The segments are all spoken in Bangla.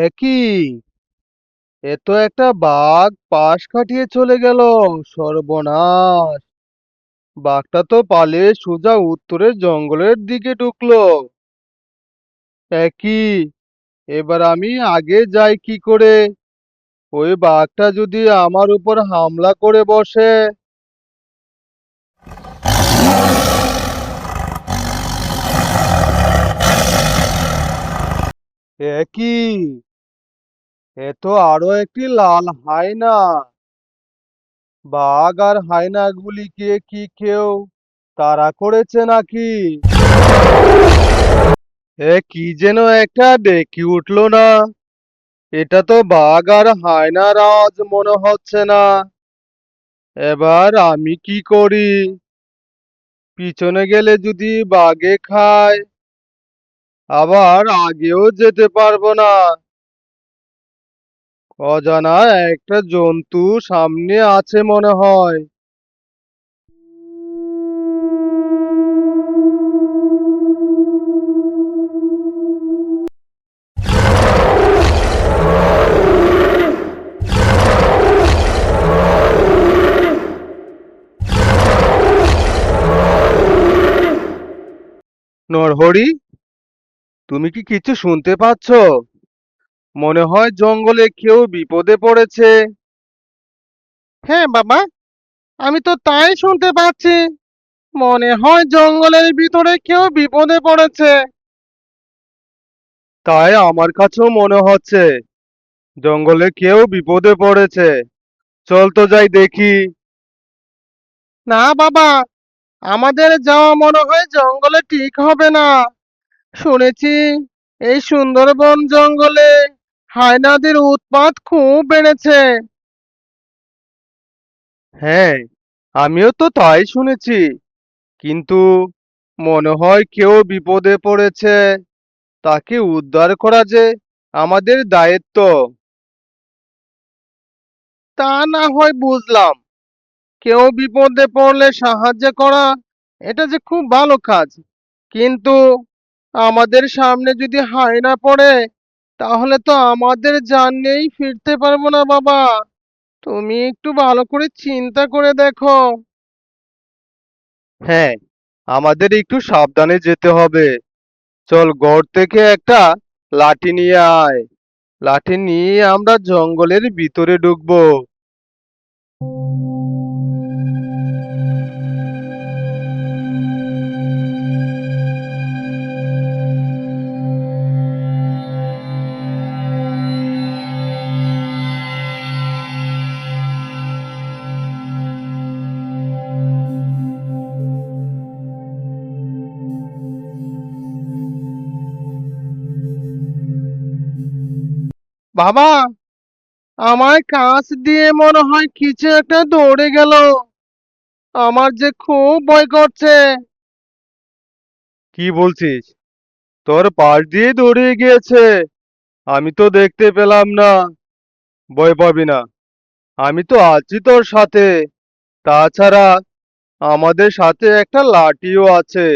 একই, এ তো একটা বাঘ পাশ কাটিয়ে চলে গেল। সর্বনাশ! বাঘটা তো পালিয়ে সোজা উত্তরের জঙ্গলের দিকে ঢুকলো। একই, এবার আমি আগে যাই কি করে? ওই বাঘটা যদি আমার উপর হামলা করে বসে। একই, এ তো আরো একটি লাল হায়না। বাঘ আর হায়নাগুলিকে কি কেউ তাড়া করেছে নাকি? কি যেন একটা ডেকে উঠলো না? এটা তো বাঘ আর হায়নার আওয়াজ মনে হচ্ছে না। এবার আমি কি করি? পিছনে গেলে যদি বাঘে খায়, আবার আগেও যেতে পারবো না। অজানা একটা জন্তু সামনে আছে মনে হয়। নরহরি, তুমি কি কিছু শুনতে পাচ্ছ? মনে হয় জঙ্গলে কেউ বিপদে পড়েছে। হ্যাঁ বাবা, আমি তো তাই শুনতে পাচ্ছি। মনে হয় জঙ্গলের ভিতরে কেউ বিপদে পড়েছে। তাই আমার কাছেও মনে হচ্ছে জঙ্গলে কেউ বিপদে পড়েছে। চল তো যাই দেখি। না বাবা, আমাদের যাওয়া মনে হয় জঙ্গলে ঠিক হবে না। শুনেছি এই সুন্দরবন জঙ্গলে হায়নাদের উৎপাত খুব বেড়েছে। হ্যাঁ, আমিও তো তাই শুনেছি। কিন্তু মনে হয় কেউ বিপদে পড়েছে। তাকে উদ্ধার করা যে আমাদের দায়িত্ব। তা না হয় বুঝলাম, কেউ বিপদে পড়লে সাহায্য করা, এটা যে খুব ভালো কাজ। কিন্তু আমাদের সামনে যদি হায়না পড়ে, তাহলে তো আমাদের জান নিয়েই ফিরতে পারবো না বাবা। তুমি একটু ভালো করে চিন্তা করে দেখো। হ্যাঁ, আমাদের একটু সাবধানে যেতে হবে। চল, গড় থেকে একটা লাঠি নিয়ে আয়। লাঠি নিয়ে আমরা জঙ্গলের ভিতরে ঢুকবো। বাবা, আমার কাছ দিয়ে মনে হয় কিছু একটা দৌড়ে গেল। আমার যে খুব ভয় করছে। কি বলছিস? তোর পাশ দিয়ে দৌড়ে গিয়েছে? আমি তো দেখতে পেলাম না। ভয় পাবি না, আমি তো আছি তোর সাথে। তাছাড়া আমাদের সাথে একটা লাঠিও আছে।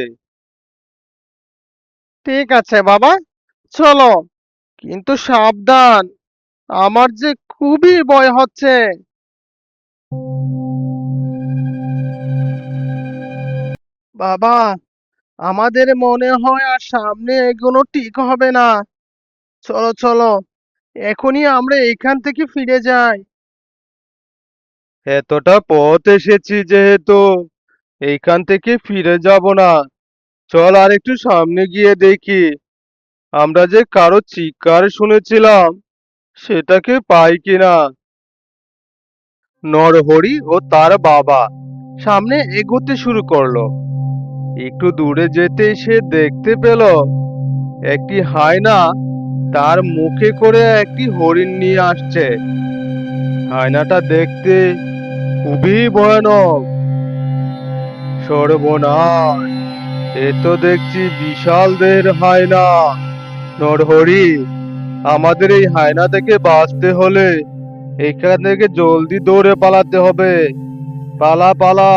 ঠিক আছে বাবা, চলো। কিন্তু সাবধান, আমার যে খুবই ভয় হচ্ছে। বাবা, আমাদের মনে হয় আর সামনে এগোনো ঠিক হবে না। চলো চলো, এখনই আমরা এখান থেকে ফিরে যাই। এতটা পথ এসেছি যেহেতু এইখান থেকে ফিরে যাব না। চল আর একটু সামনে গিয়ে দেখি আমরা যে কারো চিৎকার শুনেছিলাম সেটাকে পাই কিনা। নরহরি ও তার বাবা সামনে এগোতে শুরু করলো। একটু দূরে যেতেই সে দেখতে পেল একটি হায়না তার মুখে করে একটি হরিণ নিয়ে আসছে। হায়নাটা দেখতে খুবই ভয়ানক। সর্বনাশ, এ তো দেখছি বিশাল দেহের হায়না। নরহরি, আমাদের এই হায়না থেকে বাঁচতে হলে এখান থেকে জলদি দৌড়ে পালাতে হবে। পালা পালা।